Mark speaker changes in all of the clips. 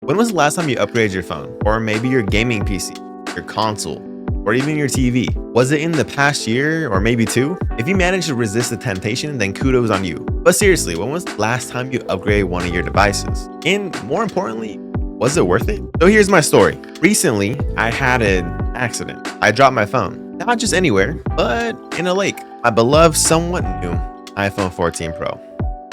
Speaker 1: When was the last time you upgraded your phone? Or maybe your gaming PC, your console, or even your TV? Was it in the past year or maybe two? If you managed to resist the temptation, then kudos on you. But seriously, when was the last time you upgraded one of your devices? And more importantly, was it worth it? So here's my story. Recently, I had an accident. I dropped my phone. Not just anywhere, but in a lake. My beloved, somewhat new iPhone 14 Pro.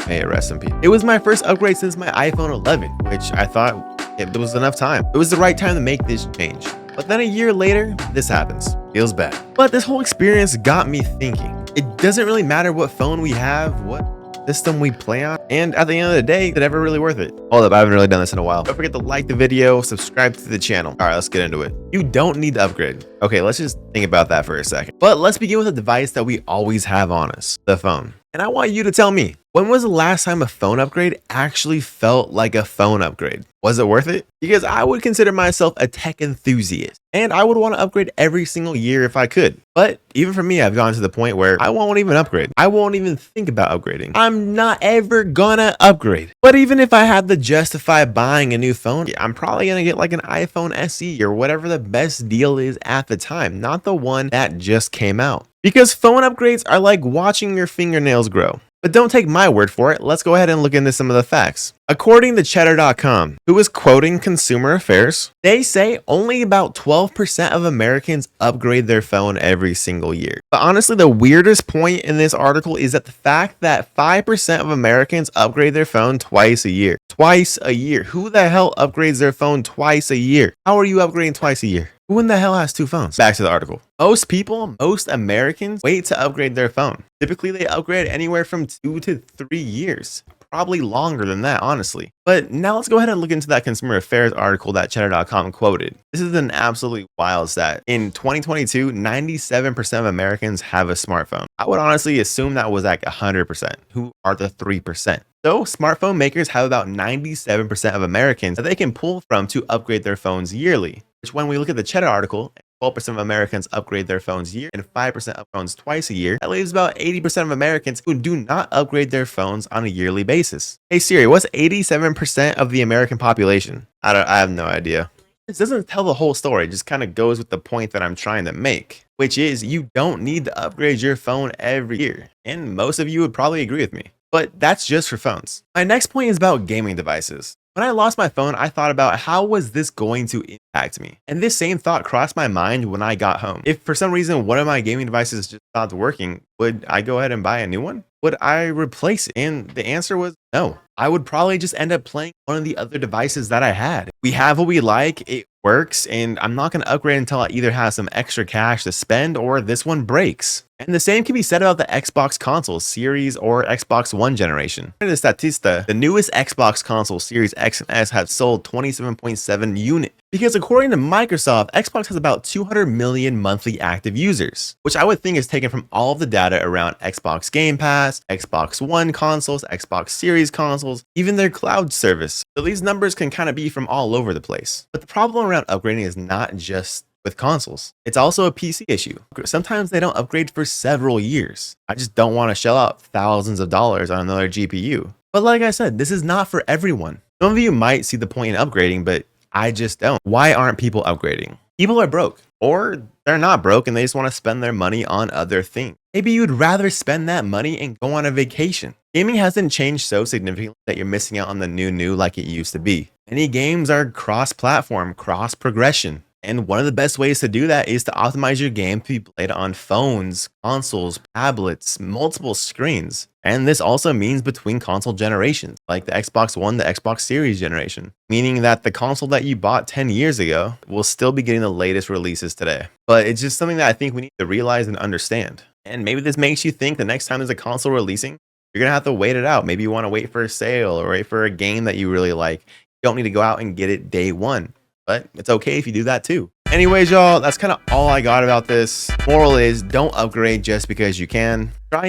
Speaker 1: May it rest in peace. It was my first upgrade since my iPhone 11, which I thought it was enough time. It was the right time to make this change. But then a year later, this happens. Feels bad. But this whole experience got me thinking. It doesn't really matter what phone we have, what system we play on, and at the end of the day, is it ever really worth it? Hold up, I haven't really done this in a while. Don't forget to like the video, subscribe to the channel. All right, let's get into it. You don't need to upgrade. Okay, let's just think about that for a second. But let's begin with a device that we always have on us, the phone. And I want you to tell me, when was the last time a phone upgrade actually felt like a phone upgrade? Was it worth it? Because I would consider myself a tech enthusiast, and I would want to upgrade every single year if I could. But even for me, I've gone to the point where I won't even upgrade. I won't even think about upgrading. I'm not ever gonna upgrade. But even if I had to justify buying a new phone, I'm probably gonna get like an iPhone SE or whatever the best deal is at the time, not the one that just came out. Because phone upgrades are like watching your fingernails grow. But don't take my word for it, let's go ahead and look into some of the facts. According to Cheddar.com, who is quoting Consumer Affairs, they say only about 12% of Americans upgrade their phone every single year. But honestly, the weirdest point in this article is that the fact that 5% of Americans upgrade their phone twice a year. Twice a year. Who the hell upgrades their phone twice a year? How are you upgrading twice a year? Who in the hell has two phones? Back to the article. Most people, most Americans wait to upgrade their phone. Typically, they upgrade anywhere from 2 to 3 years. Probably longer than that, honestly. But now let's go ahead and look into that Consumer Affairs article that Cheddar.com quoted. This is an absolutely wild stat. In 2022, 97% of Americans have a smartphone. I would honestly assume that was like 100%. Who are the 3%? So smartphone makers have about 97% of Americans that they can pull from to upgrade their phones yearly. Which when we look at the Cheddar article, 12% of Americans upgrade their phones year and 5% upgrade phones twice a year. That leaves about 80% of Americans who do not upgrade their phones on a yearly basis. Hey Siri, what's 87% of the American population? I have no idea. This doesn't tell the whole story, it just kind of goes with the point that I'm trying to make, which is you don't need to upgrade your phone every year. And most of you would probably agree with me. But that's just for phones. My next point is about gaming devices. When I lost my phone, I thought about how was this going to impact me? And this same thought crossed my mind when I got home. If for some reason one of my gaming devices just stopped working, would I go ahead and buy a new one? Would I replace it? And the answer was no. I would probably just end up playing one of the other devices that I had. We have what we like, it works, and I'm not going to upgrade until I either have some extra cash to spend or this one breaks. And the same can be said about the Xbox console series or Xbox One generation. According to Statista, the newest Xbox console series X and S have sold 27.7 units. Because according to Microsoft, Xbox has about 200 million monthly active users, which I would think is taken from all of the data around Xbox Game Pass, Xbox One consoles, Xbox Series consoles, even their cloud service. So these numbers can kind of be from all over the place. But the problem around upgrading is not just with consoles. It's also a PC issue. Sometimes they don't upgrade for several years. I just don't want to shell out thousands of dollars on another GPU. But like I said, this is not for everyone. Some of you might see the point in upgrading, but I just don't. Why aren't people upgrading? People are broke, or they're not broke and they just want to spend their money on other things. Maybe you'd rather spend that money and go on a vacation. Gaming hasn't changed so significantly that you're missing out on the new like it used to be. Many games are cross-platform, cross-progression. And one of the best ways to do that is to optimize your game to be played on phones, consoles, tablets, multiple screens. And this also means between console generations, like the Xbox One, the Xbox Series generation, meaning that the console that you bought 10 years ago will still be getting the latest releases today. But it's just something that I think we need to realize and understand. And maybe this makes you think the next time there's a console releasing, you're going to have to wait it out. Maybe you want to wait for a sale or wait for a game that you really like. You don't need to go out and get it day one. But it's okay if you do that too. Anyways, y'all, that's kind of all I got about this. Moral is don't upgrade just because you can. Try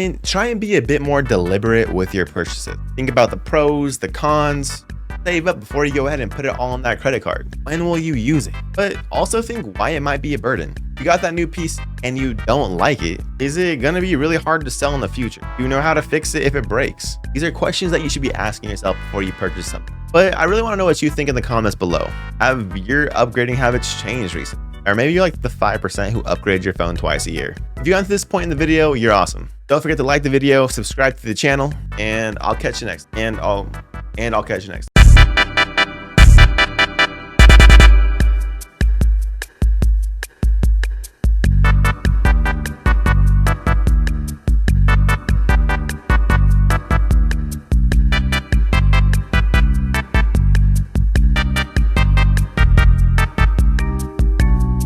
Speaker 1: and be a bit more deliberate with your purchases. Think about the pros, the cons. Save up before you go ahead and put it all on that credit card. When will you use it? But also think why it might be a burden. You got that new piece and you don't like it, is it gonna be really hard to sell in the future? Do you know how to fix it if it breaks? These are questions that you should be asking yourself before you purchase something. But I really want to know what you think in the comments below. Have your upgrading habits changed recently? Or maybe you're like the 5% who upgrade your phone twice a year. If you got to this point in the video, you're awesome. Don't forget to like the video, subscribe to the channel, and I'll catch you next.